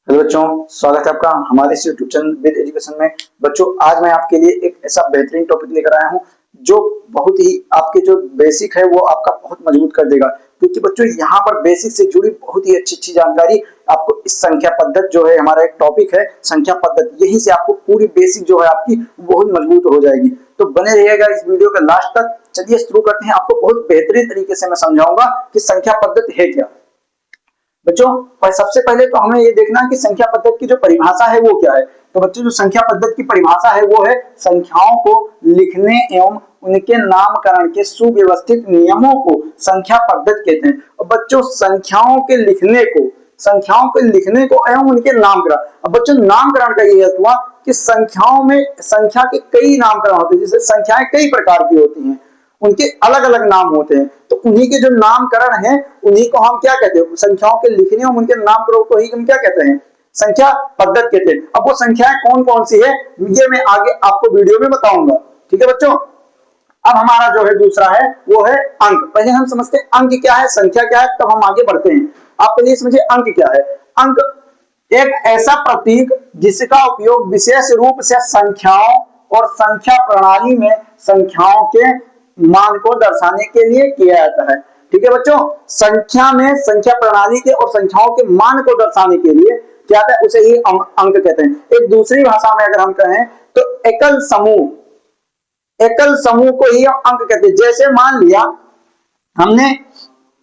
Hello बच्चों, स्वागत है आपका हमारे इस यूट्यूब चैनल विद एजुकेशन में। बच्चों, आज मैं आपके लिए एक ऐसा बेहतरीन टॉपिक लेकर आया हूं जो बहुत ही आपके जो बेसिक है वो आपका बहुत मजबूत कर देगा। क्योंकि बच्चों यहाँ पर बेसिक से जुड़ी बहुत ही अच्छी जानकारी आपको इस संख्या पद्धति जो है, हमारा एक टॉपिक है संख्या पद्धति, यहीं से आपको पूरी बेसिक जो है आपकी बहुत मजबूत हो जाएगी। तो बने रहिएगा इस वीडियो के लास्ट तक। चलिए शुरू करते हैं। आपको बहुत बेहतरीन तरीके से मैं समझाऊंगा कि संख्या पद्धति है क्या। बच्चों, पर सबसे पहले तो हमें ये देखना है कि संख्या पद्धति की जो परिभाषा है वो क्या है। तो बच्चों, जो संख्या पद्धति की परिभाषा है वो है संख्याओं को लिखने एवं उनके नामकरण के सुव्यवस्थित नियमों को संख्या पद्धति कहते हैं। और बच्चों, संख्याओं के लिखने को एवं उनके नामकरण। अब बच्चों, नामकरण का ये अर्थ हुआ कि संख्याओं में संख्या के कई नामकरण होते हैं। जैसे संख्याएं कई प्रकार की होती हैं, उनके अलग अलग नाम होते हैं। तो उन्हीं के जो नामकरण है उन्हीं को हम क्या कहते हैं, संख्याओं के लिखने और उनके नामकरण को ही हम क्या कहते हैं, संख्या पद्धति कहते हैं। अब वो संख्याएं कौन कौन सी है ये मैं आगे आपको वीडियो में बताऊंगा। ठीक है बच्चों। अब हमारा जो है दूसरा है वो है अंक। पहले हम समझते हैं अंक क्या है, संख्या क्या है, तब हम आगे बढ़ते हैं। आप पहले समझिए अंक क्या है। अंक एक ऐसा प्रतीक जिसका उपयोग विशेष रूप से संख्याओं और संख्या प्रणाली में संख्याओं के मान को दर्शाने के लिए किया जाता है। ठीक है बच्चों, संख्या में संख्या प्रणाली के और संख्याओं के मान को दर्शाने के लिए क्या है, उसे ही अंक कहते हैं। एक दूसरी भाषा में अगर हम कहें तो एकल समूह को ही अंक कहते हैं। जैसे मान लिया हमने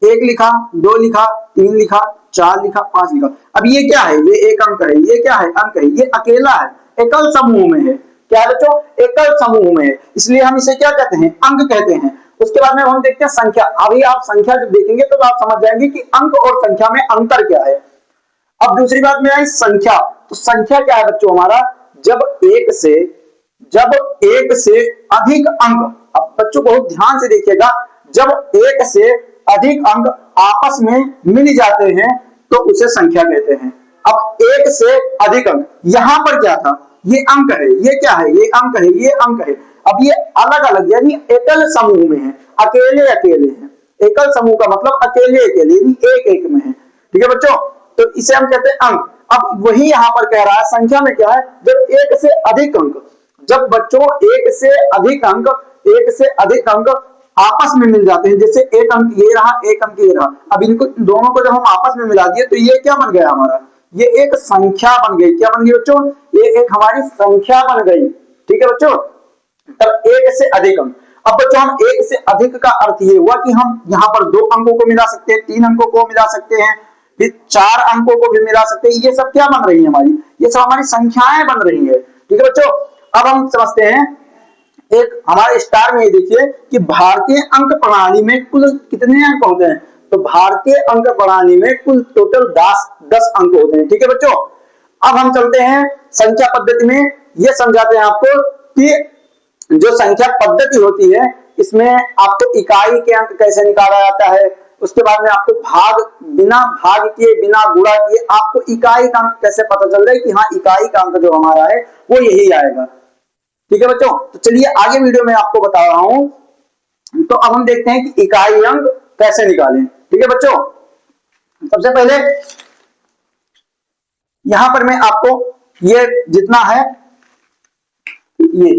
1 लिखा, 2 लिखा, 3 लिखा, 4 लिखा, 5 लिखा। अब ये क्या है, ये एक अंक है, ये क्या है, अंक है, ये अकेला है, एकल समूह में है। क्या है बच्चों, एकल समूह में है, इसलिए हम इसे क्या कहते हैं, अंक कहते हैं। उसके बाद में हम देखते हैं संख्या। अभी आप संख्या जब देखेंगे तो आप समझ जाएंगे कि अंक और संख्या में अंतर क्या है। अब दूसरी बात में आई संख्या। तो संख्या क्या है बच्चों हमारा, जब एक से अधिक अंक, अब बच्चों बहुत ध्यान से देखिएगा, जब एक से अधिक अंक आपस में मिल जाते हैं तो उसे संख्या कहते हैं। अब एक से अधिक अंक, यहां पर क्या था, ये अंक है, ये क्या है, ये अंक है, ये अंक है। अब ये अलग अलग यानी एकल समूह में है, अकेले अकेले है। एकल समूह का मतलब अकेले अकेले यानी एक एक में है। ठीक है बच्चों, तो इसे हम कहते हैं अंक। अब वही यहां पर कह रहा है संख्या में क्या है, जब एक से अधिक अंक, जब बच्चों एक से अधिक अंक आपस में मिल जाते हैं। जैसे एक अंक ये रहा, एक अंक ये रहा, अब इनको दोनों को जब हम आपस में मिला दिए तो ये क्या बन गया हमारा, ये एक संख्या बन गई। क्या बन गई बच्चों, ये एक हमारी संख्या बन गई। ठीक है बच्चों, तब एक से अधिक अंक। अब बच्चों, हम एक से अधिक का अर्थ ये हुआ कि हम यहाँ पर 2 अंकों को मिला सकते हैं, 3 अंकों को मिला सकते हैं, फिर 4 अंकों को भी मिला सकते हैं। ये सब क्या बन रही है हमारी, ये सब हमारी संख्याएं बन रही है। ठीक है बच्चों, अब हम समझते हैं एक हमारे स्टार में ये देखिए कि भारतीय अंक प्रणाली में कुल कितने अंक होते हैं। तो भारतीय अंक प्रणाली में कुल टोटल 10 अंक होते हैं। ठीक है बच्चों, अब हम चलते हैं संख्या पद्धति में। ये समझाते हैं आपको कि जो संख्या पद्धति होती है इसमें आपको इकाई के अंक कैसे निकाला जाता है। उसके बाद में आपको बिना भाग किए, बिना गुणा किए आपको इकाई का अंक कैसे पता चल रहा है कि हाँ इकाई का अंक जो हमारा है वो यही आएगा। ठीक है बच्चों, तो चलिए आगे वीडियो में आपको बता रहा हूं। तो अब हम देखते हैं कि इकाई अंक कैसे निकालें। ठीक है बच्चों, सबसे पहले यहां पर मैं आपको ये जितना है ये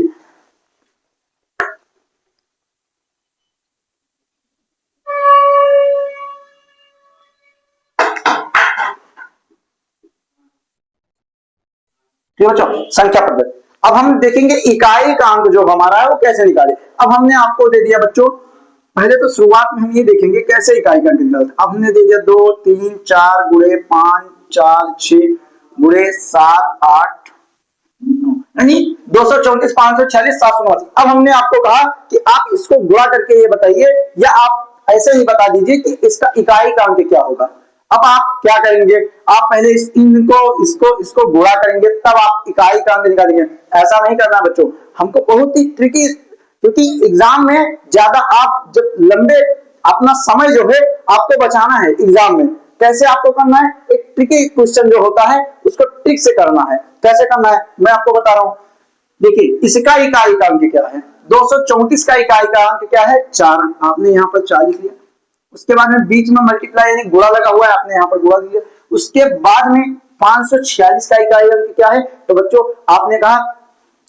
ठीक है बच्चों, संख्या पद्धति। अब हम देखेंगे इकाई का अंक जो हमारा है वो कैसे निकाले। अब हमने आपको दे दिया बच्चों, पहले तो शुरुआत में हम ये देखेंगे कैसे इकाई का अंक निकालते। अब हमने दे दिया 2 3 4 गुणे 5 4 6 गुणे 7 8 यानी 234 546 789। अब हमने आपको कहा कि आप इसको गुणा करके ये बताइए, या आप ऐसे ही बता दीजिए कि इसका इकाई का अंक क्या होगा। अब आप क्या करेंगे, आप पहले इसको गुणा करेंगे तब आप इकाई का अंक निकालेंगे। ऐसा नहीं करना बच्चों, हमको बहुत ही ट्रिकी, क्योंकि एग्जाम में ज्यादा आप जब लंबे अपना समय जो है आपको बचाना है एग्जाम में। कैसे आपको करना है, एक ट्रिकी क्वेश्चन जो होता है उसको ट्रिक से करना है। कैसे करना है मैं आपको बता रहा हूं। देखिए इसका इकाई का अंक क्या है, 234 का इकाई का अंक क्या है, 4। आपने यहाँ पर 4 लिख लिया। उसके बाद में बीच में मल्टीप्लाई यानी गुणा लगा हुआ है, आपने यहाँ पर गुणा लिया। उसके बाद में 546 का इकाई अंक क्या है? तो बच्चों आपने कहा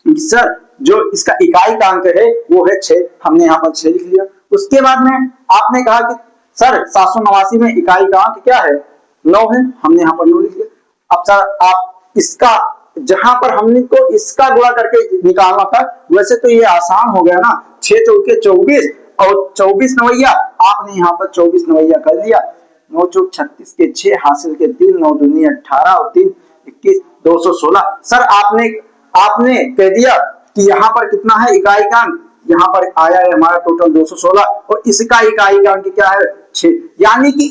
कि सर जो इसका इकाई का अंक है वो है 6, हमने यहाँ पर 6 लिख लिया। उसके बाद में आपने कहा कि सर 789 में इकाई का अंक क्या है? 9 है, हमने यहाँ पर 9 लिख लिया। अब सर आप इसका जहां पर हमने को इसका गुणा करके निकालना था, वैसे तो ये आसान हो गया ना, 6 चौके 24 और 24 नवैया, आपने यहाँ पर 24 नवैया कर लिया। 9 चौक 36 के 6 हासिल के 3, 9 दूनी 18 और 3 21, 216। सर आपने कह दिया कि यहाँ पर कितना है इकाई का अंक, यहाँ पर आया है हमारा टोटल 216 और इसका इकाई का अंक क्या है? 6। यानी कि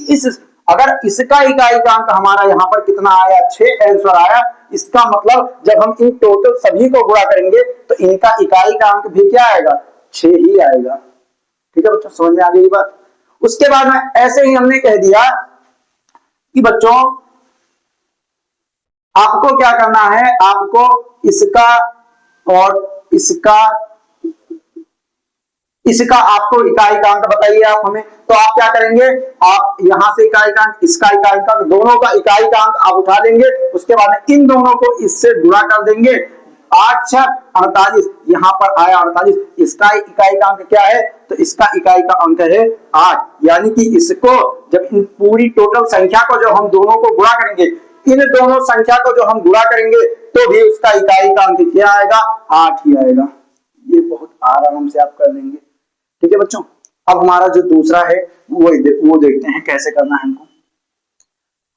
अगर इसका इकाई का अंक हमारा यहाँ पर कितना आया? 6 आंसर आया। इसका मतलब जब हम इन टोटल सभी को गुणा करेंगे तो इनका इकाई का अंक भी क्या आएगा? 6 ही आएगा। ठीक है बच्चों, समझ में आ गई बात। उसके बाद में ऐसे ही हमने कह दिया कि बच्चों आपको क्या करना है, आपको इसका और इसका आपको इकाई का अंक बताइए आप हमें। तो आप क्या करेंगे, आप यहां से इकाई का अंक, इसका इकाई का अंक, दोनों का इकाई का अंक आप उठा लेंगे। उसके बाद इन दोनों को इससे गुणा कर देंगे। 8 6 48, यहाँ पर आया 48, इसका इकाई का अंक क्या है? तो इसका इकाई का अंक है 8। यानी कि इसको जब इन पूरी टोटल संख्या को जो हम दोनों को गुणा करेंगे, इन दोनों संख्या को जो हम गुणा करेंगे तो भी उसका इकाई का अंक क्या आएगा? 8 ही आएगा। ये बहुत आराम से आप कर लेंगे। ठीक है बच्चों, अब हमारा जो दूसरा है वो देखते हैं कैसे करना है हमको।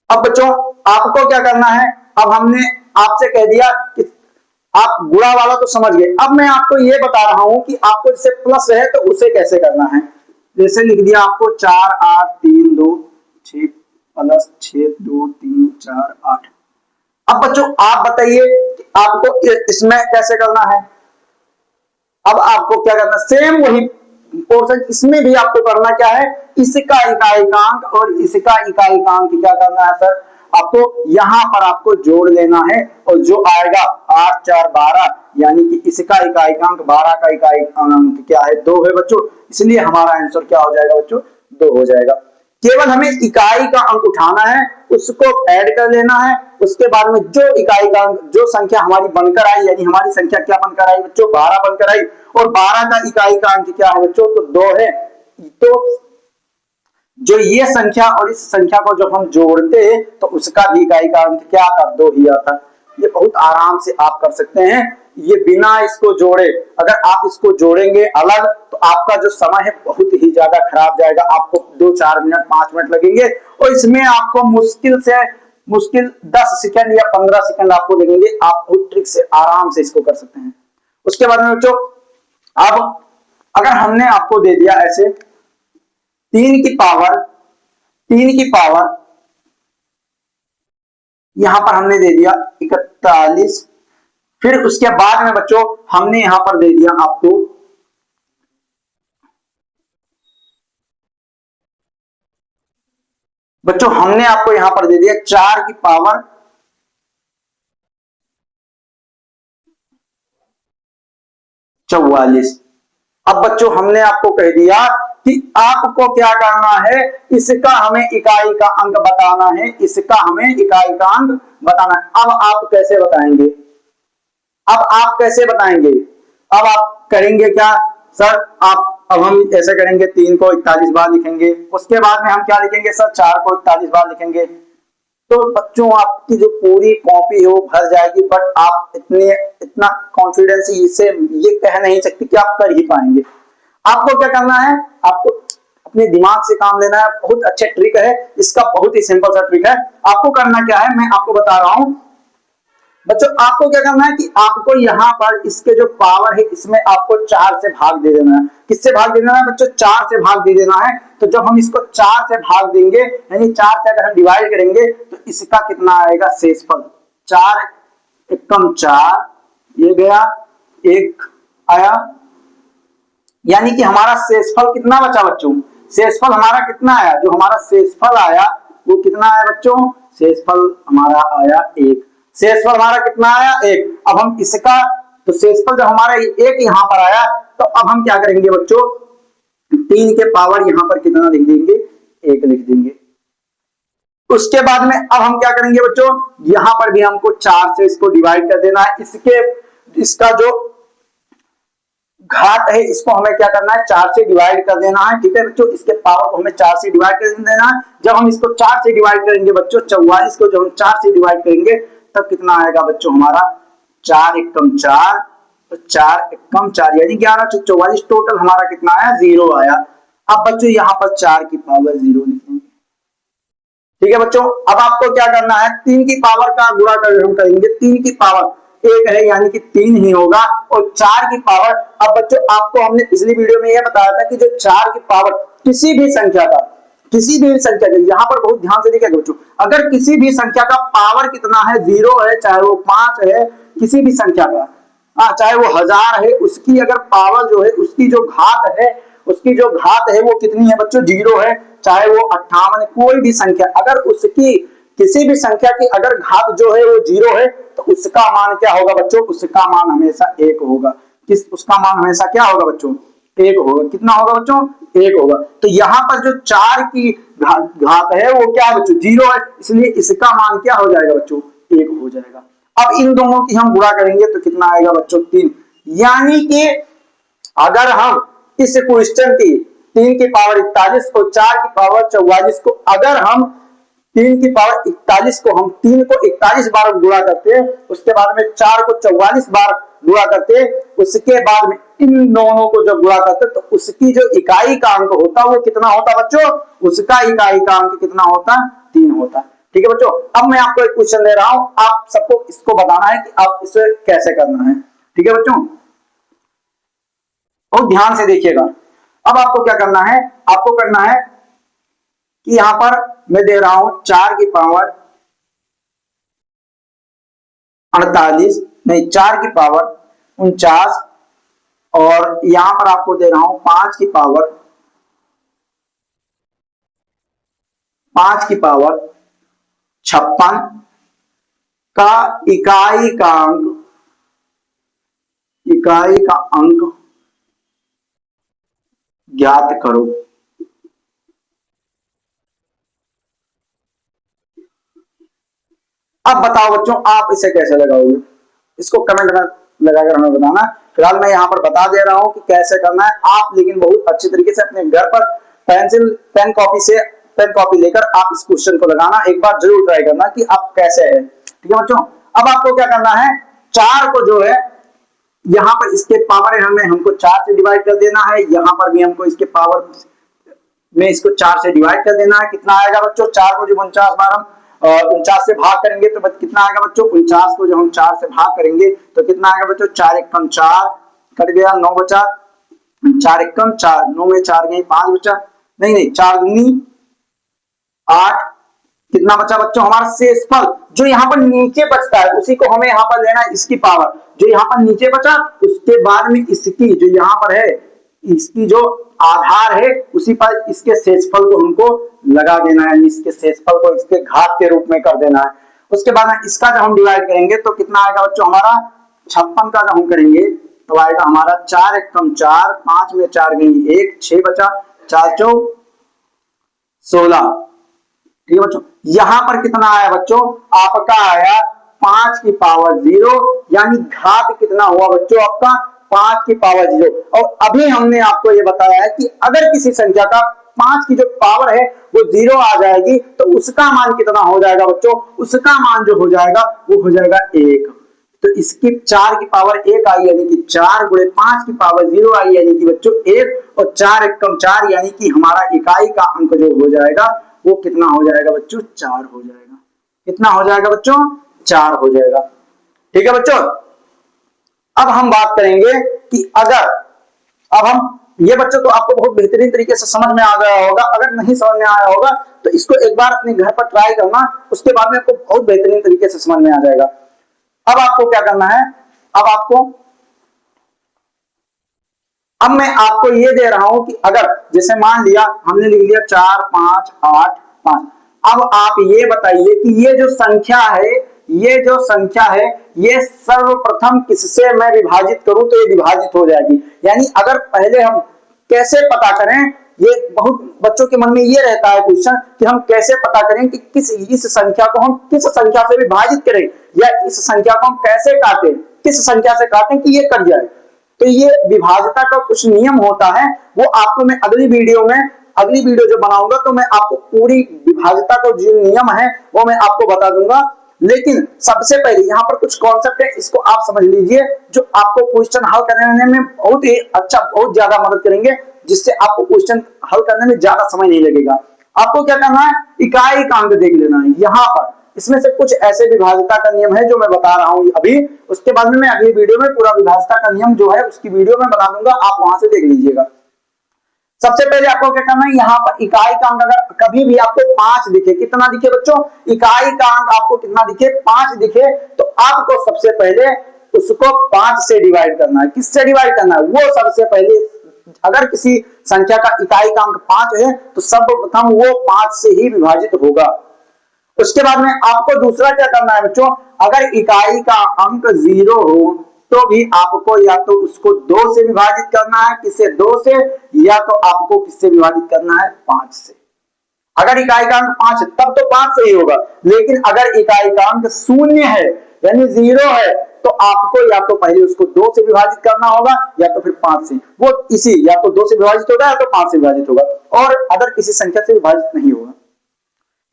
अब बच्चों आपको क्या करना है, अब हमने आपसे कह दिया कि आप गुणा वाला तो समझ गए, अब मैं आपको ये बता रहा हूं कि आपको जैसे प्लस है तो उसे कैसे करना है। जैसे लिख दिया आपको 4 8 3 2 6 प्लस 6 2 3 4 8। अब बच्चों आप बताइए कि आपको इसमें कैसे करना है। अब आपको क्या करना, सेम वही पोर्शन इसमें भी आपको करना क्या है, इसका इकाई का अंक और इसका इकाई का अंक क्या करना है सर, आपको यहां पर आपको जोड़ लेना है और जो आएगा 8 4 12, यानी कि इसका इकाई का अंक 12 का इकाई अंक क्या है? 2 है बच्चों। इसलिए हमारा आंसर क्या हो जाएगा बच्चों? 2 हो जाएगा। केवल हमें इकाई का अंक उठाना है, उसको ऐड कर लेना है। उसके बाद में जो इकाई का अंक, जो संख्या हमारी बनकर आई, यानी हमारी संख्या क्या बनकर आई बच्चों? 12 बनकर आई, और 12 का इकाई का अंक क्या है बच्चों? तो 2 है। तो जो ये संख्या और इस संख्या को जब हम जोड़ते हैं तो उसका भी इकाई का अंक क्या आता? 2 ही आता। ये बहुत आराम से आप कर सकते हैं, ये बिना इसको जोड़े। अगर आप इसको जोड़ेंगे अलग तो आपका जो समय है बहुत ही ज्यादा खराब जाएगा, आपको 2 4 मिनट 5 मिनट लगेंगे और इसमें आपको मुश्किल 10 सेकंड या 15 सेकंड आपको लगेंगे। आप बहुत ट्रिक से आराम से इसको कर सकते हैं। उसके बाद में बच्चों अब अगर हमने आपको दे दिया ऐसे 3 की पावर यहां पर हमने दे दिया 41, फिर उसके बाद में बच्चों हमने यहां पर दे दिया आपको हमने आपको यहां पर दे दिया 4 की पावर 44। अब बच्चों हमने आपको कह दिया कि आपको क्या करना है, इसका हमें इकाई का अंक बताना है, इसका हमें इकाई का अंक बताना है। अब आप कैसे बताएंगे, अब आप करेंगे क्या सर, अब हम ऐसे करेंगे 3 को 41 बार लिखेंगे। उसके बाद में हम क्या लिखेंगे सर, 4 को 41 बार लिखेंगे। तो बच्चों आपकी जो पूरी कॉपी है वो भर जाएगी, बट आप इतना कॉन्फिडेंस से ये कह नहीं सकते कि आप कर ही पाएंगे। आपको क्या करना है, आपको अपने दिमाग से काम लेना है। बहुत अच्छा ट्रिक है इसका, बहुत ही सिंपल सा ट्रिक है। आपको करना क्या है मैं आपको बता रहा हूं बच्चों। आपको क्या करना है कि आपको यहाँ पर इसके जो पावर है इसमें आपको 4 से भाग दे देना है। किससे भाग दे देना है बच्चों? 4 से भाग दे देना है। तो जब हम इसको 4 से भाग देंगे, यानी 4 से अगर हम डिवाइड करेंगे तो इसका कितना आएगा शेषफल? 4 एकम 4, ये गया 1 आया, यानी कि हमारा शेषफल कितना बचा बच्चों? शेषफल हमारा कितना आया? जो हमारा शेषफल आया वो कितना आया बच्चों? शेषफल हमारा आया 1। शेषफल हमारा कितना आया? 1। अब हम इसका तो शेषफल जब हमारा 1 यहां पर आया तो अब हम क्या करेंगे बच्चों, 3 के पावर यहां पर कितना लिख देंगे? 1 लिख देंगे। उसके बाद में अब हम क्या करेंगे बच्चों, यहां पर भी हमको 4 से इसको डिवाइड कर देना है। इसका जो घात है इसको हमें क्या करना है, 4 से डिवाइड कर देना है। ठीक है बच्चों, इसके पावर को हमें 4 से डिवाइड कर देना है। जब हम इसको 4 से डिवाइड करेंगे बच्चों, 44 को जब हम 4 से डिवाइड करेंगे तब कितना आएगा बच्चों हमारा, 4 एकम 4, 4 एकम 4 यानी 11 से 44, टोटल हमारा कितना आया, 0 आया। अब बच्चों यहाँ पर 4 की पावर 0 लिखेंगे। ठीक है बच्चों, अब आपको क्या करना है, 3 की पावर का गुणा हम करेंगे। 3 की पावर 1 है यानी कि 3 ही होगा, और 4 की पावर, अब बच्चों आपको हमने पिछली वीडियो में यह बताया था कि जो 4 की पावर किसी भी संख्या का, यहाँ पर बहुत ध्यान से देखिएगा बच्चों, अगर किसी भी संख्या का पावर कितना है, 0 है, चाहे वो 5 है, किसी भी संख्या का, चाहे वो 1000 है, उसकी अगर पावर जो है, उसकी जो घात है वो कितनी है बच्चों, 0 है। चाहे वो 58, कोई भी संख्या, अगर उसकी किसी भी संख्या की अगर घात जो है वो 0 है तो उसका मान क्या होगा बच्चों, उसका मान हमेशा 1 होगा। उसका मान हमेशा क्या होगा बच्चों, 1 होगा। कितना होगा बच्चों, 1 होगा। तो यहाँ पर जो 4 की घात है वो क्या है बच्चों, 0 है, इसलिए इसका मान क्या हो जाएगा बच्चों, 1 हो जाएगा। अब इन दोनों की हम गुणा करेंगे तो कितना आएगा बच्चों, 3। यानी कि अगर हम इस क्वेश्चन की 3 की पावर 41 और 4 की पावर 44 को, अगर हम 3 की पावर 41 को हम 3 को 41 बार गुणा करते हैं, उसके बाद में 4 को 44 बार गुणा करते हैं, उसके बाद में इन दोनों को जब गुणा करते हैं तो उसकी जो इकाई का अंक होता है वो कितना होता बच्चों, उसका इकाई का अंक कितना होता, 3 होता। ठीक है बच्चों, अब मैं आपको एक क्वेश्चन दे रहा हूं, आप सबको इसको बताना है कि आप इसे कैसे करना है। ठीक है बच्चों, और ध्यान से देखिएगा। अब आपको क्या करना है, आपको करना है कि यहां पर मैं दे रहा हूं 4 की पावर 48, नहीं 4 की पावर 49, और यहां पर आपको दे रहा हूं 5 की पावर 56 का इकाई का अंक ज्ञात करो। अब बताओ बच्चों, आप इसे कैसे लगाओगे, इसको कमेंट में लगाकर हमें बताना। फिलहाल मैं यहाँ पर बता दे रहा हूँ कि कैसे करना है। आप लेकिन बहुत अच्छे तरीके से अपने घर पर पेन कॉपी लेकर आप इस क्वेश्चन को लगाना, एक बार जरूर ट्राई करना कि आप कैसे है। ठीक है बच्चों, अब आपको क्या करना है, 4 को जो है यहाँ पर इसके पावर हमें हमको 4 से डिवाइड कर देना है, यहाँ पर भी हमको इसके पावर में इसको 4 से डिवाइड कर देना है। कितना आएगा बच्चों, 4 को जब 49 बार हम 49 से भाग करेंगे तो कितना आएगा बच्चों, 49 को जब हम 4 से भाग करेंगे तो कितना आएगा बच्चों, 4 एकम 4, कट गया 9 बचा, 4 एकम 4, 9 में 4 गई 5 बचा, नहीं 4 दूनी 8, कितना बचा बच्चों हमारा शेषफल, जो यहाँ पर नीचे बचता है उसी को हमें यहाँ पर लेना है, इसकी पावर जो यहाँ पर नीचे बचा, उसके बाद में इसकी जो यहाँ पर है, इसकी जो आधार है उसी पर इसके शेषफल को हमको लगा देना है, इसके शेषफल को इसके घात के रूप में कर देना है। उसके बाद इसका जब हम डिवाइड करेंगे तो कितना आएगा बच्चों हमारा, 56 का जब हम करेंगे तो आएगा हमारा 4 एकम 4, 5 में 4 गई 1, 6 बचा, 4 चौक 16। ठीक है बच्चों, यहां पर कितना आया बच्चों, आपका आया 5 की पावर 0, यानी घात कितना हुआ बच्चों आपका 5 की पावर 0। और अभी हमने आपको ये बताया है कि अगर किसी संख्या का 5 की जो पावर है वो 0 आ जाएगी तो उसका मान कितना हो जाएगा बच्चों, उसका मान जो हो जाएगा वो हो जाएगा 1। तो इसकी 4 की पावर 1 आई यानी कि 4 गुणे 5 की पावर 0 आई यानी कि बच्चों 1, और 4 एकम 4 यानी कि हमारा इकाई का अंक जो हो जाएगा वो कितना हो जाएगा बच्चों, 4 हो जाएगा। कितना हो जाएगा बच्चों, 4 हो जाएगा। ठीक है बच्चों, अब हम बात करेंगे कि अगर अब हम ये बच्चों तो आपको बहुत बेहतरीन तरीके से समझ में आ गया होगा, अगर नहीं समझ में आया होगा तो इसको एक बार अपने घर पर ट्राई करना, उसके बाद में आपको बहुत बेहतरीन तरीके से समझ में आ जाएगा। अब आपको क्या करना है, अब मैं आपको ये दे रहा हूं कि अगर जैसे मान लिया हमने लिख लिया 4 5 8 5, अब आप ये बताइए कि ये जो संख्या है ये सर्वप्रथम किससे मैं विभाजित करूं तो ये विभाजित हो जाएगी। यानी अगर पहले हम कैसे पता करें ये बहुत बच्चों के मन में ये रहता है क्वेश्चन कि हम कैसे पता करें कि इस संख्या को हम किस संख्या से विभाजित करें, या इस संख्या को हम कैसे काटें, किस संख्या से काटें कि ये कट जाए। तो ये विभाज्यता का कुछ नियम होता है, वो आपको मैं अगली वीडियो जो बनाऊंगा तो मैं आपको पूरी विभाज्यता का जो नियम है वो मैं आपको बता दूंगा। लेकिन सबसे पहले यहाँ पर कुछ कॉन्सेप्ट है, इसको आप समझ लीजिए, जो आपको क्वेश्चन हल करने में बहुत ही अच्छा, बहुत ज्यादा मदद करेंगे, जिससे आपको क्वेश्चन हल करने में ज्यादा समय नहीं लगेगा। आपको क्या करना है, इकाई का अंक देख लेना है। यहाँ पर इसमें से कुछ ऐसे विभाज्यता का नियम है जो मैं बता रहा हूं अभी, उसके बाद में मैं अगली वीडियो में पूरा विभाज्यता का नियम जो है उसकी वीडियो में बना दूंगा, आप वहां से देख लीजिएगा। सबसे पहले आपको क्या करना है, यहाँ पर इकाई का अंक अगर कभी भी आपको 5 दिखे, कितना दिखे बच्चों, इकाई का अंक आपको कितना दिखे, 5 दिखे, तो आपको सबसे पहले उसको 5 से डिवाइड करना है। किससे डिवाइड करना है, वो सबसे पहले, अगर किसी संख्या का इकाई का अंक 5 है तो सर्वप्रथम वो 5 से ही विभाजित होगा। उसके बाद में आपको दूसरा क्या करना है बच्चों, अगर इकाई का अंक 0 हो तो भी आपको या तो उसको 2 से विभाजित करना है, किससे, 2 से, या तो आपको किससे विभाजित करना है, 5 से। अगर इकाई का अंक 5 है तब तो 5 से ही होगा, लेकिन अगर इकाई का अंक 0 है यानी 0 है तो आपको या तो पहले उसको 2 से विभाजित करना होगा या तो फिर 5 से। वो इसी या तो 2 से विभाजित होगा या तो 5 से विभाजित होगा, और अदर किसी संख्या से विभाजित नहीं होगा।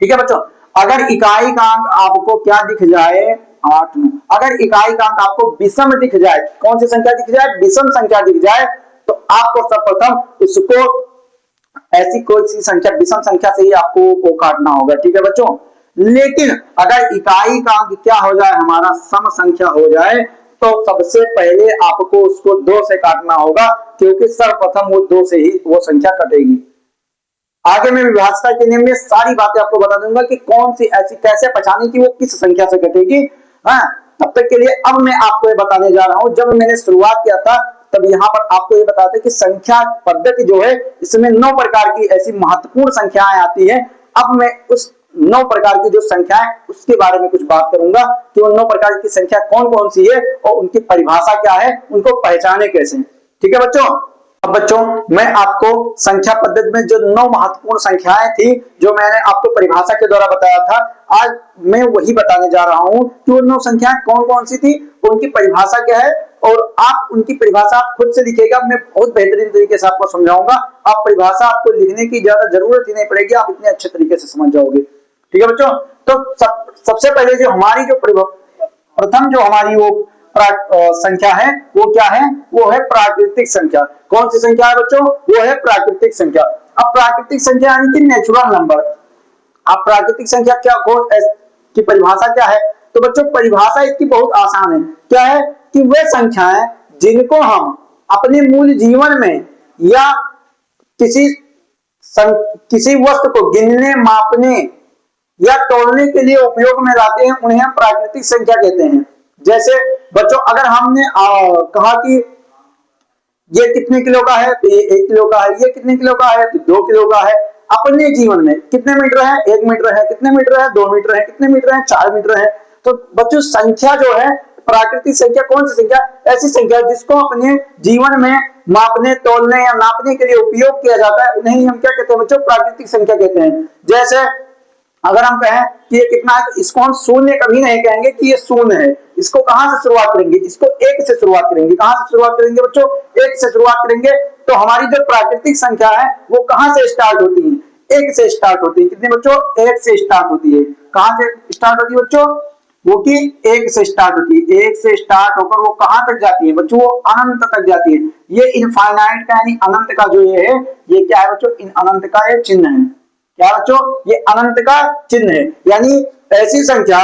ठीक है बच्चों, अगर इकाई का अंक आपको क्या दिख जाए, 8 में, अगर इकाई का अंक आपको विषम दिख जाए, कौन सी संख्या दिख जाए, विषम संख्या दिख जाए, तो आपको सर्वप्रथम उसको ऐसी कोई सी संख्या, विषम संख्या से ही आपको वो काटना होगा। ठीक है बच्चों, लेकिन अगर इकाई का अंक क्या हो जाए, हमारा सम संख्या हो जाए, तो सबसे पहले आपको उसको 2 से काटना होगा, क्योंकि सर्वप्रथम वो 2 से ही वो संख्या कटेगी। आगे मैं विभाज्यता के नियम में सारी बातें आपको बता दूंगा कि कौन सी ऐसी कैसे पहचाने की वो किस संख्या से कटेगी। हाँ, तब तक के लिए अब मैं आपको ये बताने जा रहा हूं, जब मैंने शुरुआत किया था तब यहाँ पर आपको ये बताते कि संख्या पद्धति जो है इसमें 9 प्रकार की ऐसी महत्वपूर्ण संख्याएं आती है। अब मैं उस 9 प्रकार की जो संख्या है उसके बारे में कुछ बात करूंगा कि उन 9 प्रकार की संख्या कौन कौन सी है और उनकी परिभाषा क्या है, उनको पहचाने कैसे। ठीक है बच्चों, अब बच्चों मैं आपको संख्या पद्धति में जो 9 महत्वपूर्ण संख्याएं थी जो मैंने आपको परिभाषा के द्वारा बताया था, आज मैं वही बताने जा रहा हूं कि वो 9 संख्याएं कौन कौन सी थी, उनकी परिभाषा क्या है, और आप उनकी परिभाषा आप खुद से लिखिएगा। मैं बहुत बेहतरीन तरीके से आपको समझाऊंगा, आप परिभाषा आपको लिखने की ज्यादा जरूरत ही नहीं पड़ेगी, आप इतने अच्छे तरीके से समझ जाओगे। ठीक है बच्चों, तो सबसे पहले जो हमारी जो प्रथम जो हमारी वो संख्या है वो क्या है, वो है प्राकृतिक संख्या। कौन सी संख्या है बच्चों, वो है प्राकृतिक संख्या। अब प्राकृतिक संख्या यानी कि नेचुरल नंबर। अब प्राकृतिक संख्या क्या की परिभाषा क्या है, तो बच्चों परिभाषा इसकी बहुत आसान है। क्या है कि वे संख्याएं जिनको हम अपने मूल जीवन में या किसी वस्तु को गिनने, मापने या तोलने के लिए उपयोग में लाते हैं, उन्हें हम प्राकृतिक संख्या कहते हैं। जैसे बच्चों अगर हमने कहा कि ये कितने किलो का है, तो ये 1 किलो का है, ये कितने किलो का है, तो 2 किलो का है। अपने जीवन में कितने मीटर है, 1 मीटर है, कितने मीटर है, 2 मीटर है, कितने मीटर है, 4 मीटर है। तो बच्चों संख्या जो है, प्राकृतिक संख्या कौन सी संख्या, ऐसी संख्या जिसको अपने जीवन में मापने, तोलने या नापने के लिए उपयोग किया जाता है, उन्हें हम क्या कहते हैं बच्चों, प्राकृतिक संख्या कहते हैं। जैसे अगर हम कहें कि ये कितना है, तो इसको हम शून्य कभी नहीं कहेंगे कि ये शून्य है। इसको कहां से शुरुआत करेंगे, इसको 1 से शुरुआत करेंगे। कहां से शुरुआत करेंगे बच्चों, 1 से शुरुआत करेंगे। तो हमारी जो प्राकृतिक संख्या है वो कहां से स्टार्ट होती है, 1 से स्टार्ट होती है। कितने बच्चों, 1 से स्टार्ट होती है। कहां से स्टार्ट होती है बच्चों, वो कि 1 से स्टार्ट होती है। 1 से स्टार्ट होकर वो कहां तक जाती है बच्चों, वो अनंत तक जाती है। ये इनफाइनाइट का यानी अनंत का जो ये है, ये क्या है बच्चों, इन अनंत का ये चिन्ह है। क्या बच्चों, ये अनंत का चिन्ह है। यानी ऐसी संख्या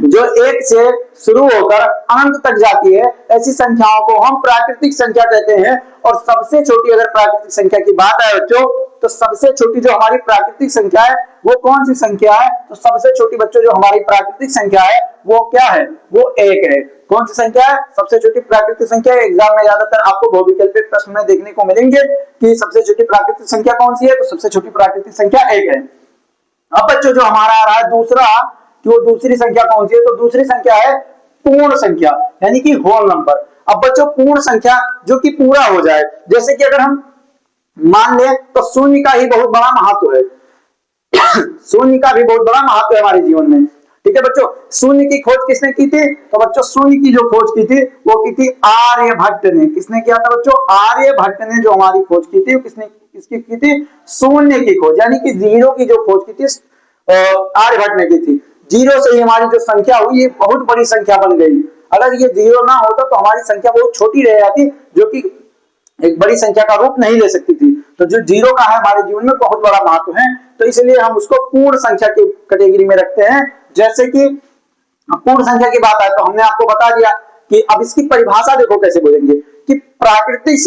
जो 1 से शुरू होकर अनंत तक जाती है, ऐसी संख्याओं को हम प्राकृतिक संख्या कहते हैं। और सबसे छोटी अगर प्राकृतिक संख्या की बात है बच्चों, तो सबसे छोटी जो हमारी प्राकृतिक संख्या है वो कौन सी संख्या है, तो सबसे छोटी बच्चों जो हमारी प्राकृतिक संख्या है वो क्या है, वो 1 है। कौन सी संख्या है, सबसे छोटी प्राकृतिक संख्या। एग्जाम में ज्यादातर आपको बहुविकल्पिक प्रश्न में देखने को मिलेंगे कि सबसे छोटी प्राकृतिक संख्या कौन सी है, तो सबसे छोटी प्राकृतिक संख्या 1 है। अब बच्चों जो हमारा आ रहा है दूसरा, कि वो दूसरी संख्या कौन सी है, तो दूसरी संख्या है पूर्ण संख्या यानी कि होल नंबर। अब बच्चों पूर्ण संख्या जो कि पूरा हो जाए, जैसे कि अगर हम मान ले तो शून्य का ही बहुत बड़ा महत्व है। शून्य का भी बहुत बड़ा महत्व है हमारे जीवन में। ठीक है बच्चों, शून्य की खोज किसने की थी? तो बच्चों शून्य की जो खोज की थी वो की थी आर्यभट्ट ने। किसने किया था बच्चों? आर्यभट्ट ने जो हमारी खोज की थी, किसने किसकी की थी? शून्य की खोज, यानी कि जीरो की जो खोज की थी आर्यभट्ट ने की थी। जीरो से ही हमारी जो संख्या हुई ये बहुत बड़ी संख्या बन गई। अगर ये जीरो ना होता तो हमारी संख्या बहुत छोटी रह जाती, जो कि एक बड़ी संख्या का रूप नहीं ले सकती थी। तो जो जीरो का है हमारे जीवन में बहुत बड़ा महत्व है, तो इसलिए हम उसको पूर्ण संख्या की कैटेगरी में रखते हैं। जैसे कि पूर्ण संख्या की बात है तो हमने आपको बता दिया कि अब इसकी परिभाषा देखो कैसे बोलेंगे कि प्राकृतिक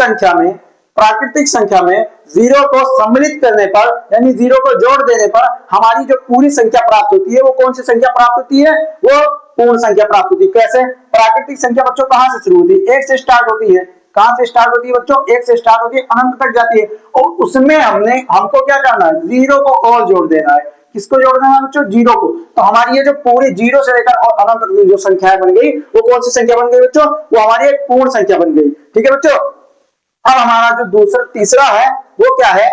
संख्या में जीरो को सम्मिलित करने पर, यानी जीरो को जोड़ देने पर हमारी जो पूरी संख्या प्राप्त होती है वो कौन सी संख्या प्राप्त होती है? वो पूर्ण संख्या प्राप्त होती है। कैसे? प्राकृतिक संख्या बच्चों कहां से शुरू होती है? एक से स्टार्ट होती है। कहां से स्टार्ट होती है बच्चों? एक से स्टार्ट होती है, अनंत तक जाती है। और उसमें हमको क्या करना है? जीरो को और जोड़ देना है। किसको जोड़ देना है बच्चों? जीरो को। तो हमारी ये जो पूरी जीरो से लेकर और अनंत तक जो संख्या बन गई वो कौन सी संख्या बन गई बच्चों? वो हमारी एक पूर्ण संख्या बन गई। ठीक है बच्चों, अब हमारा जो तीसरा है वो क्या है?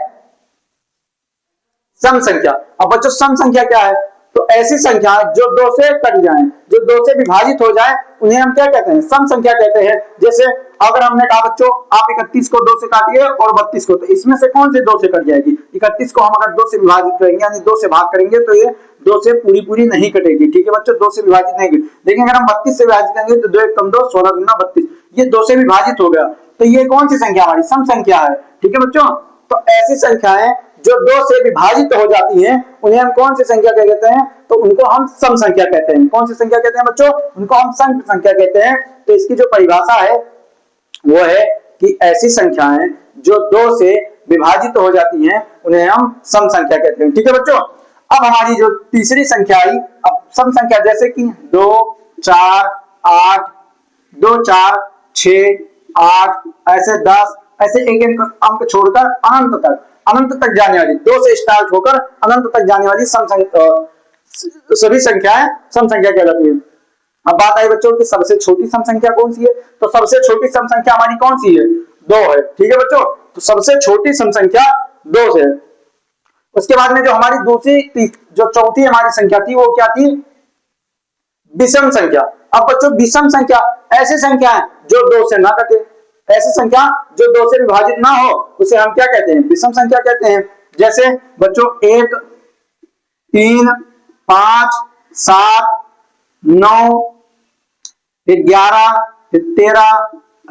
सम संख्या। अब बच्चों सम संख्या क्या है? तो ऐसी संख्या जो दो से कट जाए, जो दो से विभाजित हो जाए, उन्हें हम क्या कहते हैं? सम संख्या कहते हैं। जैसे अगर हमने कहा बच्चों आप 31 को 2 से काटिए और 32 को, तो इसमें से कौन से 2 से कट जाएगी? 31 को हम अगर 2 से विभाजित करेंगे, यानी 2 से भाग करेंगे, तो ये 2 से पूरी नहीं कटेगी। ठीक है बच्चों, 2 से विभाजित नहीं। लेकिन अगर हम 32 से विभाजित करेंगे तो 2 1 2 16 दूना 32, ये 2 से विभाजित हो गया। तो ये कौन सी संख्या? हमारी सम संख्या है। ठीक है बच्चों, तो ऐसी संख्याएं जो 2 से विभाजित हो जाती हैं उन्हें हम कौन सी संख्या कहते हैं? तो उनको हम सम संख्या कहते हैं। कौन सी संख्या कहते हैं बच्चों? उनको हम सम संख्या कहते हैं। तो इसकी जो परिभाषा है वो है कि ऐसी संख्याएं जो 2 से विभाजित हो जाती हैं उन्हें हम सम संख्या कहते हैं। ठीक है बच्चों, अब हमारी जो तीसरी संख्या आई, अब सम संख्या जैसे कि 2 4 8, 2 4 6 8, ऐसे 10, ऐसे एक एक अंक छोड़कर अनंत तक जाने वाली, 2 से स्टार्ट होकर अनंत तक जाने वाली सभी संख्याएं सम संख्या कहलाती है। अब बात आई बच्चों की सबसे छोटी सम संख्या कौन सी है? तो सबसे छोटी सम संख्या हमारी कौन सी है? 2 है। ठीक है बच्चों, तो सबसे छोटी सम संख्या 2 है। उसके बाद में जो हमारी जो चौथी हमारी संख्या थी वो क्या थी? विषम संख्या। अब बच्चों विषम संख्या ऐसी संख्या है जो 2 से ना कटे, ऐसी संख्या जो 2 से विभाजित ना हो उसे हम क्या कहते हैं? विषम संख्या कहते हैं। जैसे बच्चों 1 3 5 7 9 फिर 11 फिर 13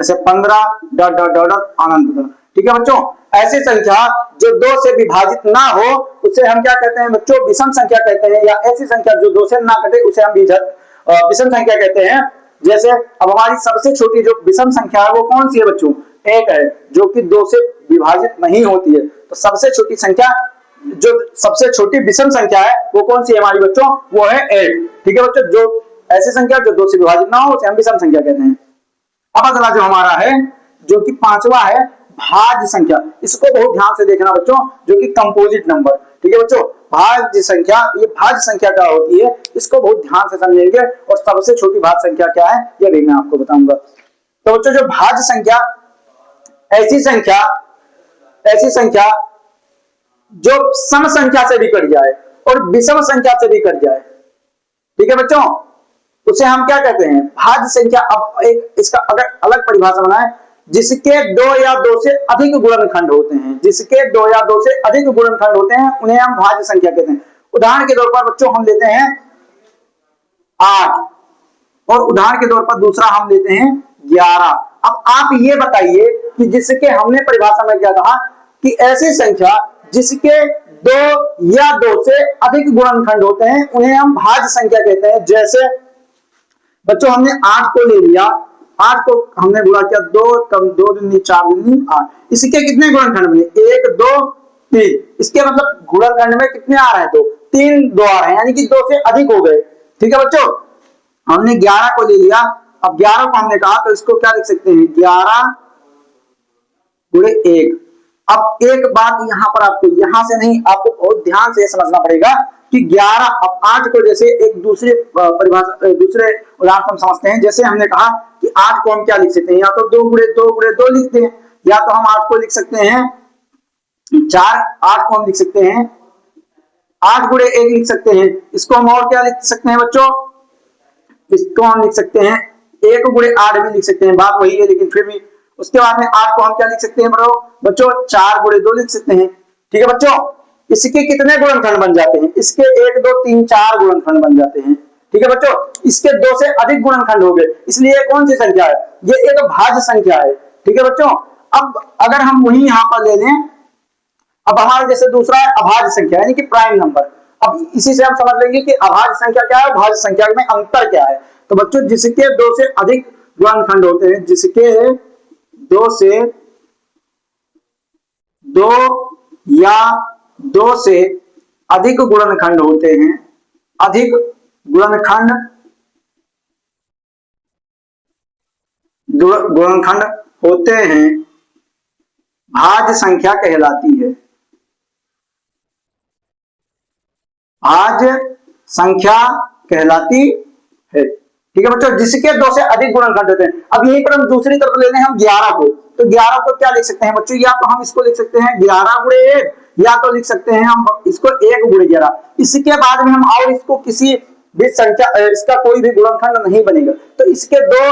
ऐसे 15 डॉट डॉट डॉट अनंत तक। ठीक है बच्चों, ऐसी संख्या जो 2 से विभाजित ना हो उसे हम क्या कहते हैं बच्चों? विषम संख्या कहते हैं। या ऐसी संख्या जो 2 से ना कटे उसे हम विषम संख्या कहते हैं। जैसे अब हमारी सबसे छोटी जो विषम संख्या है वो कौन सी है बच्चों? 1 है, जो कि 2 से विभाजित नहीं होती है। तो सबसे छोटी संख्या जो सबसे छोटी विषम संख्या है वो कौन सी है हमारी बच्चों? वो है 8। ठीक है बच्चों, जो ऐसी संख्या जो 2 से विभाजित ना हो उसे हम विषम संख्या कहते हैं। अब अगला जो हमारा है जो कि 5वां है भाज्य संख्या। इसको बहुत ध्यान से देखना बच्चों, जो कि कंपोजिट नंबर। ठीक है बच्चों, भाज्य संख्या, ये भाज्य संख्या क्या होती है इसको बहुत ध्यान से समझेंगे। और सबसे छोटी भाज्य संख्या क्या है ये भी मैं आपको बताऊंगा। तो बच्चों जो भाज्य संख्या ऐसी संख्या जो सम संख्या से भी कट जाए और विषम संख्या से भी कट जाए। ठीक है बच्चों, उसे हम क्या कहते हैं? भाज्य संख्या। अब एक इसका अगर अलग परिभाषा बनाए, जिसके 2 या 2 से अधिक गुणनखंड होते हैं, जिसके 2 या 2 से अधिक गुणनखंड होते हैं उन्हें हम भाज्य संख्या कहते हैं। उदाहरण के तौर पर बच्चों हम लेते हैं 8 और उदाहरण के तौर पर दूसरा हम लेते हैं 11। अब आप ये बताइए कि जिसके हमने परिभाषा में क्या कहा कि ऐसी संख्या जिसके 2 या 2 से अधिक गुणनखंड होते हैं उन्हें हम भाज्य संख्या कहते हैं। जैसे बच्चों हमने 8 को ले लिया, 8 को हमने गुणा किया, 2 कम 2 दूनी 4 दूनी 8। इसके कितने गुणनखंड बने? 1 2 3। इसके मतलब गुणनखंड में कितने आ रहे हैं? 2 3 2 आ रहे हैं, यानी कि 2 से अधिक हो गए। ठीक है बच्चों, हमने 11 को ले लिया। अब 11 को हमने कहा तो इसको क्या लिख सकते हैं? 11 गुणे 1। अब एक बात यहां पर आपको यहां से नहीं, आपको बहुत ध्यान से समझना पड़ेगा कि 11, अब 8 को जैसे एक दूसरे परिभाषा दूसरे उदाहरण हम समझते हैं। जैसे हमने कहा कि 8 को हम क्या लिख सकते हैं? या तो 2 गुणे 2 गुणे 2 लिखते हैं, या तो हम 8 को लिख सकते हैं चार, 8 को हम लिख सकते हैं 8 गुणे 1 लिख सकते हैं। इसको हम और क्या लिख सकते हैं बच्चों, इसको हम लिख सकते हैं 1 गुणे 8 भी लिख सकते हैं, बात वही है लेकिन फिर भी। उसके बाद में 8 को हम क्या लिख सकते हैं बच्चों, 4 गुणे 2 लिख सकते हैं। ठीक है बच्चों, इसके कितने गुणनखंड बन जाते हैं, इसके 1 2 3 4 गुणनखंड बन जाते हैं। ठीक है बच्चों, इसके 2 से अधिक गुणनखंड हो गए, इसलिए ये कौन सी संख्या है, ये एक भाज्य संख्या है। ठीक है बच्चों, अब अगर हम वही यहां पर ले लें, अब हमारे जैसे दूसरा है अभाज्य संख्या यानी कि प्राइम नंबर। अब इसी से हम समझ लेंगे कि अभाज्य संख्या क्या है, भाज्य संख्या में अंतर क्या है। तो बच्चों जिसके 2 से अधिक गुणनखंड होते हैं, जिसके 2 से 2 या 2 से अधिक गुणनखंड होते हैं, अधिक गुणनखंड होते हैं, भाज्य संख्या कहलाती है। भाज्य संख्या कहलाती है। ठीक है बच्चों, जिसके 2 से अधिक गुणनखंड होते हैं। अब यहीं पर हम दूसरी तरफ ले लें हम 11 को, तो 11 को क्या लिख सकते हैं बच्चों, या तो हम इसको लिख सकते हैं 11 गुणे 1, या तो लिख सकते हैं हम इसको 1 गुणे 11। इसके बाद में हम और इसको किसी भी संख्या, इसका कोई भी गुणनखंड नहीं बनेगा, तो इसके 2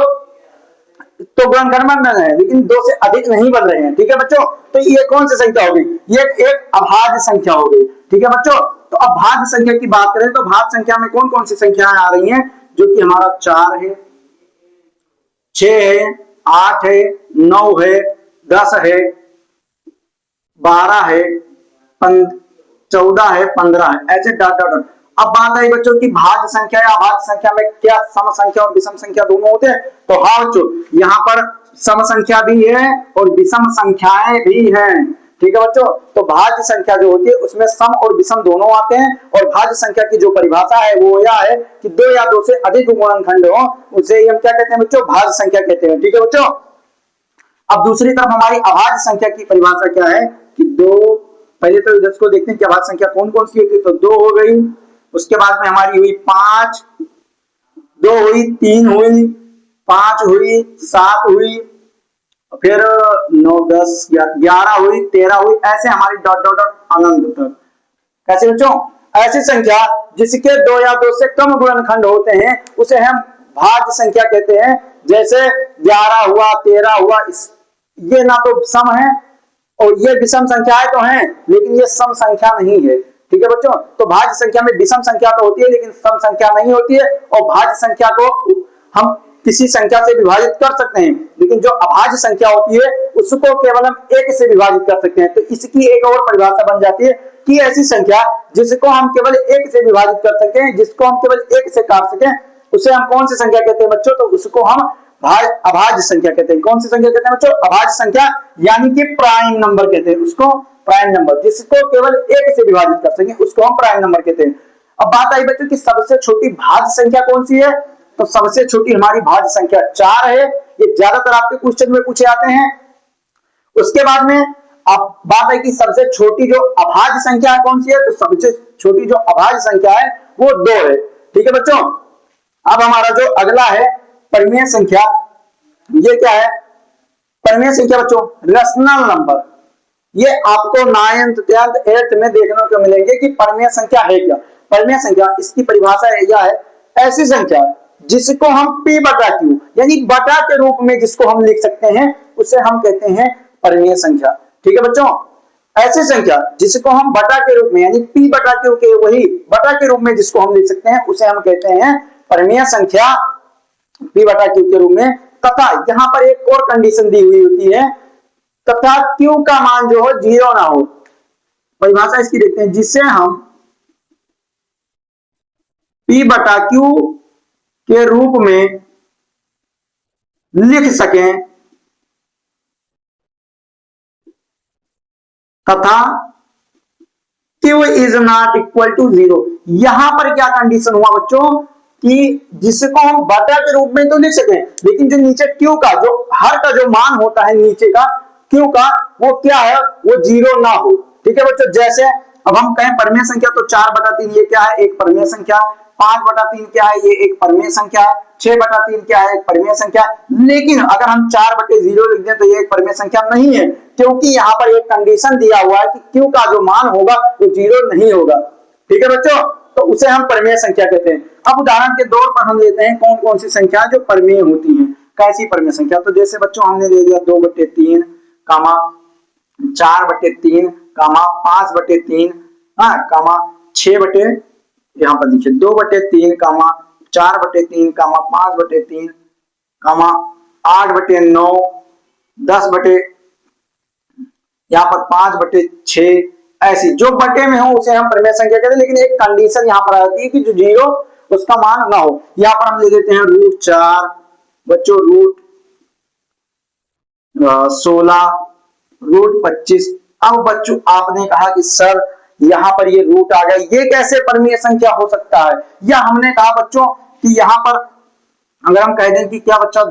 तो गुणनखंड बन रहे हैं लेकिन 2 से अधिक नहीं बन रहे हैं। ठीक है बच्चों, तो ये कौन सी संख्या हो गई, ये एक अभाज्य संख्या हो गई। ठीक है बच्चों, तो अब भाज्य संख्या की बात करें तो भाज्य संख्या में कौन कौन सी संख्याएं आ रही हैं, जो कि हमारा 4 है, 6 है, 8 है, 9 है, 10 है, 12 है, 14 है, 15 है, ऐसे डॉट डॉट। अब बात आई बच्चों की भाज्य संख्या या अभाज्य संख्या में क्या सम संख्या और विषम संख्या दोनों होते हैं, तो हाँ बच्चों यहाँ पर सम संख्या भी है और विषम संख्याएं भी हैं। ठीक है बच्चों, तो भाज्य संख्या जो होती है उसमें सम और विषम दोनों आते हैं, और भाज्य संख्या की जो परिभाषा है वो यह है कि 2 या 2 से अधिक गुणनखंड हो, उसे हम क्या कहते हैं बच्चों, भाज्य संख्या कहते हैं। ठीक है बच्चों, अब दूसरी तरफ हमारी अभाज्य संख्या की परिभाषा क्या है कि 2, पहले तो इसको देखते हैं कि अभाज्य संख्या कौन कौन सी होती है, तो 2 हो गई, उसके बाद में हमारी हुई 5, 2 हुई, 3 हुई, 5 हुई, 7 हुई, फिर 9 10 11 हुई, 13 हुई, ऐसे हमारी डॉट डॉट डॉट अनंत तक। कैसे बच्चों, ऐसी संख्या जिसके 2 या 2 से कम गुणनखंड होते हैं उसे हम भाज्य संख्या कहते हैं। जैसे 11 हुआ, 13 हुआ, ये ना तो सम है और ये विषम संख्याएं तो हैं लेकिन ये सम संख्या नहीं है। ठीक है बच्चों, तो भाज्य संख्या में विषम संख्या तो होती है लेकिन सम संख्या नहीं होती है, और भाज्य संख्या को हम किसी संख्या से विभाजित कर सकते हैं, लेकिन जो अभाज्य संख्या होती है उसको केवल हम 1 से विभाजित कर सकते हैं। तो इसकी एक और परिभाषा बन जाती है कि ऐसी संख्या जिसको हम केवल 1 से विभाजित कर सकें, जिसको हम केवल 1 से काट सकें, उसे हम कौन सी संख्या कहते हैं बच्चों, तो उसको हम अभाज्य संख्या कहते हैं। कौन सी संख्या कहते हैं बच्चों, अभाज्य संख्या, यानी कि प्राइम नंबर कहते हैं उसको, प्राइम नंबर, जिसको केवल 1 से विभाजित कर सकें उसको हम प्राइम नंबर कहते हैं। अब बात आई बच्चों कि सबसे छोटी भाज्य संख्या कौन सी है, तो सबसे छोटी हमारी भाज्य संख्या 4 है। ये ज्यादातर आपके क्वेश्चन में पूछे आते हैं। उसके बाद में अब बात है कि सबसे छोटी जो अभाज्य संख्या है कौन सी है, तो सबसे छोटी जो अभाज्य संख्या है वो 2 है। ठीक है बच्चों, अब हमारा जो अगला है परिमेय संख्या, ये क्या है, परिमेय संख्या बच्चों रेशनल नंबर। ये आपको 9th 10th 8th में देखने को मिलेंगे कि परिमेय संख्या है क्या। परिमेय संख्या, इसकी परिभाषा यह है, ऐसी संख्या जिसको हम p बटा q यानी बटा के रूप में जिसको हम लिख सकते हैं उसे हम कहते हैं परिमेय संख्या। ठीक है बच्चों, ऐसी संख्या जिसको हम बटा के रूप में यानी p बटा q के वही बटा के रूप में जिसको हम लिख सकते हैं उसे हम कहते हैं परिमेय संख्या p बटा q के रूप में। तथा यहां पर एक और कंडीशन दी हुई होती है, तथा q का मान जो हो 0 ना हो। परिभाषा इसकी देखते हैं, जिसे हम p बटा q के रूप में लिख सकें तथा q is not equal to 0। यहां पर क्या कंडीशन हुआ बच्चों कि जिसको हम बटा के रूप में तो लिख सकें, लेकिन जो नीचे q का जो हर का जो मान होता है नीचे का q का, वो क्या है, वो 0 ना हो। ठीक है बच्चों, जैसे अब हम कहें परिमेय संख्या तो 4 बटा 3, ये क्या है, एक परिमेय संख्या। 5/3 क्या है, ये एक परिमेय संख्या है। 6/3 क्या है, एक परिमेय संख्या है। लेकिन अगर हम 4/0 लिख दें तो ये एक परिमेय संख्या नहीं है, क्योंकि यहाँ पर एक कंडीशन दिया हुआ है कि q का जो मान होगा वो 0 नहीं होगा। ठीक है बच्चों, तो उसे हम परिमेय संख्या कहते हैं। अब उदाहरण के तौर पर हम लेते हैं कौन कौन सी संख्या जो परिमेय होती हैं। कैसी परिमेय संख्या, तो जैसे बच्चों हमने ले लिया 2/3 कामा 4/3 कामा 5/3 कामा 6 बटे, यहाँ पर देखिए 2/3 कामा 4/3 कामा 5/3 कामा 8/9 10 यहाँ पर 5/6, ऐसी जो बटे में हो उसे हम परिमेय संख्या कहते हैं। लेकिन एक कंडीशन यहाँ पर आती है कि जो 0 उसका मान ना हो। यहाँ पर हम ले लेते हैं √4 बच्चों, √16 √25। अब बच्चों आपने कहा कि सर यहाँ पर ये रूट आ गया, ये कैसे परिमेय संख्या हो सकता है। या हमने कहा बच्चों कि यहाँ पर अगर हम कह दें कि क्या बच्चा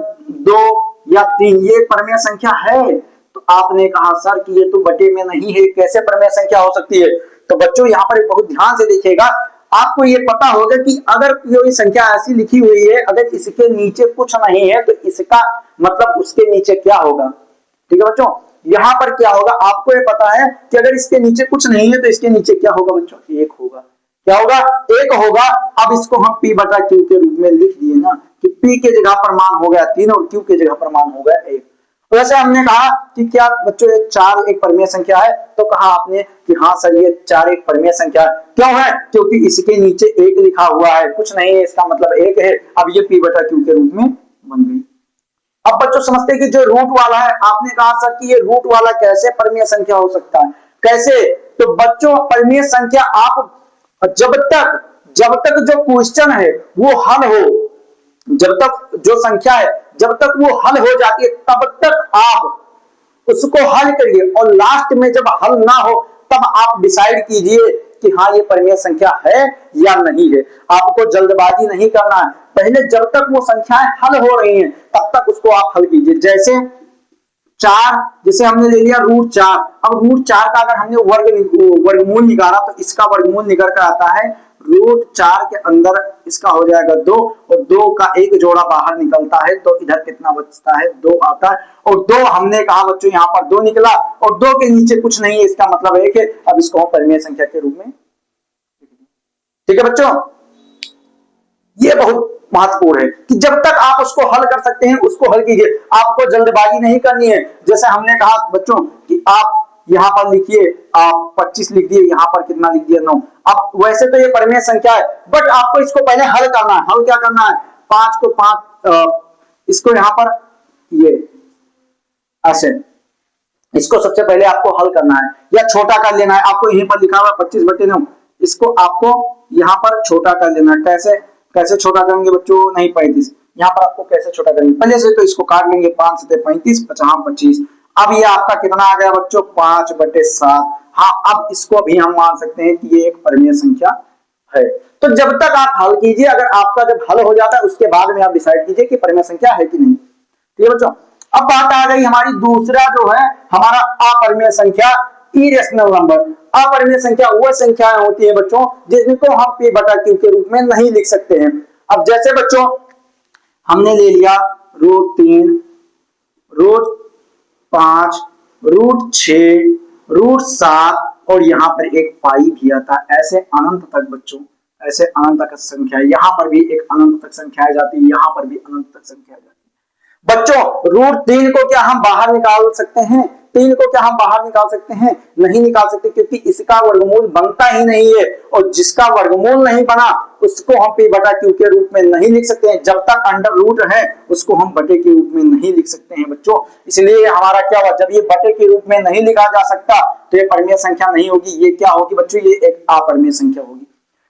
2 या 3 ये परिमेय संख्या है, तो आपने कहा सर कि ये तो बटे में नहीं है, कैसे परिमेय संख्या हो सकती है। तो बच्चों यहाँ पर बहुत ध्यान से देखिएगा, आपको ये पता होगा कि अगर कोई संख्या ऐसी लिखी हुई है, अगर इसके नीचे कुछ नहीं है तो इसका मतलब उसके नीचे क्या होगा। ठीक है बच्चों, यहाँ पर क्या होगा आपको ये पता है कि अगर इसके नीचे कुछ नहीं है तो इसके नीचे क्या होगा बच्चों, 1 होगा। क्या होगा, 1 होगा। अब इसको हम p/q के रूप में लिख दिए ना कि p के जगह पर मान हो गया 3 और q के जगह पर मान हो गया 1। वैसे हमने कहा कि क्या बच्चों एक 4 एक परिमेय संख्या है, तो कहा आपने कि हाँ सर ये 4 एक परिमेय संख्या क्यों है, क्योंकि इसके नीचे 1 लिखा हुआ है, कुछ नहीं है, इसका मतलब 1 है। अब ये p/q के रूप में बन गई। अब बच्चों समझते हैं कि जो रूट वाला है, आपने कहा सर कि ये रूट वाला कैसे परिमेय संख्या हो सकता है, कैसे। तो बच्चों परिमेय संख्या आप जब तक जो क्वेश्चन है वो हल हो, जब तक जो संख्या है जब तक वो हल हो जाती है तब तक आप उसको हल करिए, और लास्ट में जब हल ना हो तब आप डिसाइड कीजिए कि हाँ ये परिमेय संख्या है या नहीं है। आपको जल्दबाजी नहीं करना है, पहले जब तक वो संख्याएं हल हो रही हैं तब तक उसको आप हल कीजिए। जैसे 4, जिसे हमने ले लिया √4। अब √4 का अगर हमने वर्गमूल निकाला तो इसका वर्गमूल निकल कर आता है √4 के अंदर इसका हो जाएगा 2, और 2 का एक जोड़ा बाहर निकलता है तो इधर कितना बचता है, 2 आता है। और 2 हमने कहा बच्चों यहाँ पर 2 निकला, और 2 के नीचे कुछ नहीं है, इसका मतलब 1 है। अब इसको हम परिमेय संख्या के रूप में, ठीक है बच्चों, ये बहुत महत्वपूर्ण है कि जब तक आप उसको हल कर सकते हैं उसको हल कीजिए, आपको जल्दबाजी नहीं करनी है। जैसे हमने कहा बच्चों कि आप यहाँ पर लिखिए, आप 25 लिख दिए, यहाँ पर कितना लिख दिया 9। अब वैसे तो ये परिमेय संख्या है, बट आपको इसको पहले हल करना है। हल क्या करना है, 5 को 5 इसको यहाँ पर ये ऐसे, इसको सबसे पहले आपको हल करना है या छोटा कर लेना है। आपको यहीं पर लिखा हुआ 25/9, इसको आपको यहाँ पर छोटा कर लेना है। कैसे कैसे छोटा करेंगे बच्चों, नहीं 35, यहाँ पर आपको कैसे छोटा करेंगे, पहले से तो इसको काट लेंगे, 5 से 35 50 25। अब ये आपका कितना आ गया बच्चों, 5/7। हाँ, अब इसको भी हम मान सकते हैं कि ये एक परिमेय संख्या है। तो जब तक आप हल कीजिए, अगर आपका जब हल हो जाता है उसके बाद में आप डिसाइड कीजिए कि परिमेय संख्या है कि नहीं। ठीक है बच्चों, अब बात आ गई हमारी दूसरा जो है हमारा अपरिमेय संख्या, इरेशनल नंबर। अपरिमेय संख्या वह संख्याएं होती है बच्चों जिनको हम p/q के रूप में नहीं लिख सकते हैं। अब जैसे बच्चों हमने ले लिया √3 √5 √6 √7 और यहाँ पर एक पाई भी आता है, ऐसे अनंत तक बच्चों, ऐसे अनंत तक संख्या, यहाँ पर भी एक अनंत तक संख्या आ जाती है, यहाँ पर भी अनंत तक संख्या आ जाती है। बच्चों √3 को क्या हम बाहर निकाल सकते हैं, 3 को क्या हम बाहर निकाल सकते हैं, नहीं निकाल सकते, क्योंकि इसका वर्गमूल बनता ही नहीं है, और जिसका वर्गमूल नहीं बना उसको हम p/q के रूप में नहीं लिख सकते हैं। जब तक अंडर रूट है उसको हम बटे के रूप में नहीं लिख सकते हैं बच्चों। इसलिए हमारा क्या हुआ, जब ये बटे के रूप में नहीं लिखा जा सकता तो ये परिमेय संख्या नहीं होगी। ये क्या होगी बच्चों, ये एक अपरिमेय संख्या होगी।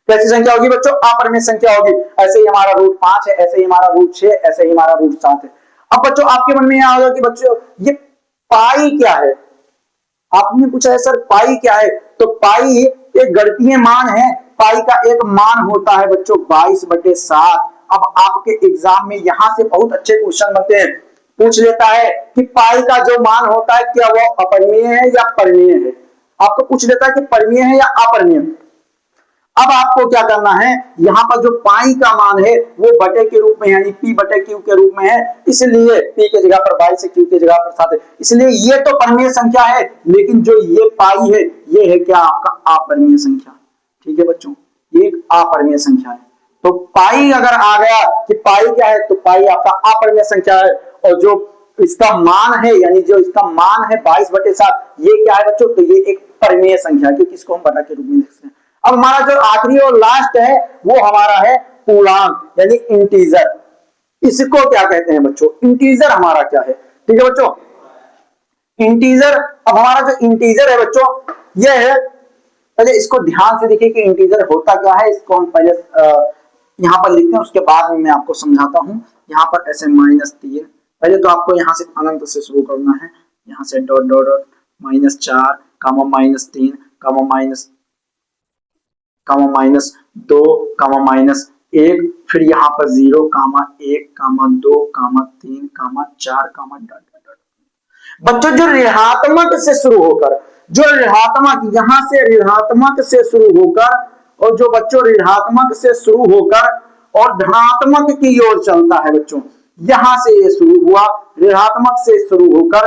कैसी संख्या होगी बच्चों, अपरिमेय संख्या होगी। ऐसे ही हमारा √5 है, ऐसे ही हमारा √6, ऐसे ही हमारा √7 है। अब बच्चों आपके मन में यह होगा कि बच्चों ये पाई क्या है, आपने पूछा है सर पाई क्या है, तो पाई एक गणितीय मान है। पाई का एक मान होता है बच्चों 22/7। अब आपके एग्जाम में यहां से बहुत अच्छे क्वेश्चन बनते हैं, पूछ लेता है कि पाई का जो मान होता है क्या वो अपरिमेय है या परिमेय है। आपको पूछ लेता है कि परिमेय है या अपरिमेय। अब आपको क्या करना है, यहाँ पर जो पाई का मान है वो बटे के रूप में यानी p बटे q के रूप में है, इसलिए p के जगह पर 22 है, q के जगह पर 7 है, इसलिए ये तो परिमेय संख्या है, लेकिन जो ये पाई है ये है क्या, आपका अपरिमेय संख्या। ठीक है बच्चों, ये एक अपरिमेय संख्या है। तो पाई अगर आ गया कि पाई क्या है, तो पाई आपका अपरिमेय संख्या है, और जो इसका मान है यानी जो इसका मान है 22/7, ये क्या है बच्चों, तो ये एक परिमेय संख्या है, क्योंकि इसको हम बटा के रूप में लिखते हैं। अब हमारा जो आखिरी और लास्ट है वो हमारा है पूर्णांक यानी इंटीजर। इसको क्या कहते हैं बच्चों, इंटीजर हमारा क्या है। ठीक है बच्चों, इंटीजर, अब हमारा जो इंटीजर है बच्चों ये है, पहले इसको ध्यान से देखिए कि इंटीजर होता क्या है, इसको हम पहले यहां पर लिखते हैं, उसके बाद में मैं आपको समझाता हूं। यहां पर ऐसे -3, पहले तो आपको यहां से अनंत से शुरू करना है, यहां से डॉट डॉट डॉट -4 कामा -3 कामा -2 कामा -1, फिर यहाँ पर 0 कामा 1 कामा 2 कामा 3 कामा 4 कामा डॉट डॉट डॉट। बच्चों जो ऋणात्मक से शुरू होकर, जो ऋणात्मक यहां से ऋणात्मक से शुरू होकर, और जो बच्चों ऋणात्मक से शुरू होकर और धनात्मक की ओर चलता है बच्चों, यहां से ये शुरू हुआ, ऋणात्मक से शुरू होकर,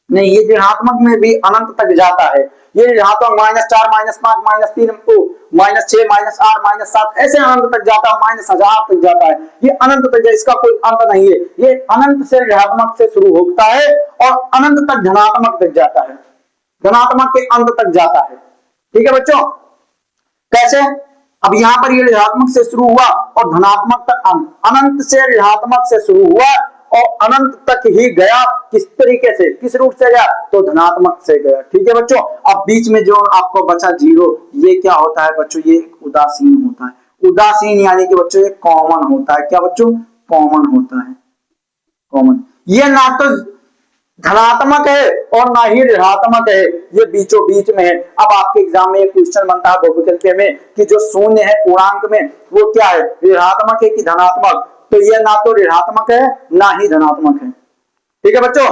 नहीं ये ऋणात्मक में भी अनंत तक जाता है, ये ऋणात्मक -4 -5 -3 -6 -8 -7 ऐसे अनंत तक जाता है, -1000 तक जाता है, ये अनंत तक, इसका कोई अंत नहीं है, ये अनंत से ऋणात्मक से शुरू होता है और अनंत तक धनात्मक तक जाता है, धनात्मक के अंत तक जाता है। ठीक है बच्चों, कैसे, अब यहां पर ये ऋणात्मक से शुरू हुआ और धनात्मक तक अंत, अनंत से ऋणात्मक से शुरू हुआ और अनंत तक ही गया, किस तरीके से, किस रूप से गया, तो धनात्मक से गया। ठीक है बच्चों, अब बीच में जो आपको बचा 0, ये क्या होता है बच्चों, ये उदासीन होता है। उदासीन यानी कि बच्चों ये कॉमन होता है, क्या बच्चों, कॉमन होता है, कॉमन। ये ना तो धनात्मक है और ना ही ऋणात्मक है, ये बीचों बीच में है। अब आपके एग्जाम में एक क्वेश्चन बनता है बहुविकल्पीय में कि जो शून्य है पूर्णांक में वो क्या है, ऋणात्मक है कि धनात्मक, तो ये ना तो ऋणात्मक है ना ही धनात्मक है। ठीक है बच्चों,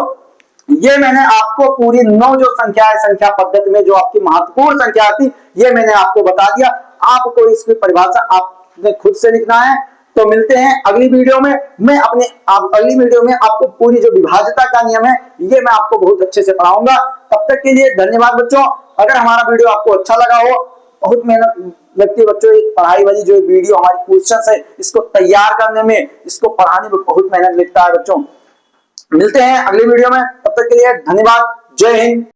ये मैंने आपको पूरी 9 जो संख्या है संख्या पद्धति में जो आपकी महत्वपूर्ण संख्या थी, ये मैंने आपको बता दिया। आपको इसकी परिभाषा आपने खुद से लिखना है। तो मिलते हैं अगली वीडियो में, मैं अपने अगली वीडियो में आपको पूरी जो विभाज्यता का नियम है ये मैं आपको बहुत अच्छे से पढ़ाऊंगा। तब तक के लिए धन्यवाद बच्चों। अगर हमारा वीडियो आपको अच्छा लगा हो, बहुत मेहनत लगती है बच्चों, पढ़ाई वाली जो वीडियो हमारी क्वेश्चन है इसको तैयार करने में, इसको पढ़ाने में बहुत मेहनत लगता है बच्चों। मिलते हैं अगली वीडियो में, तब तक के लिए धन्यवाद, जय हिंद।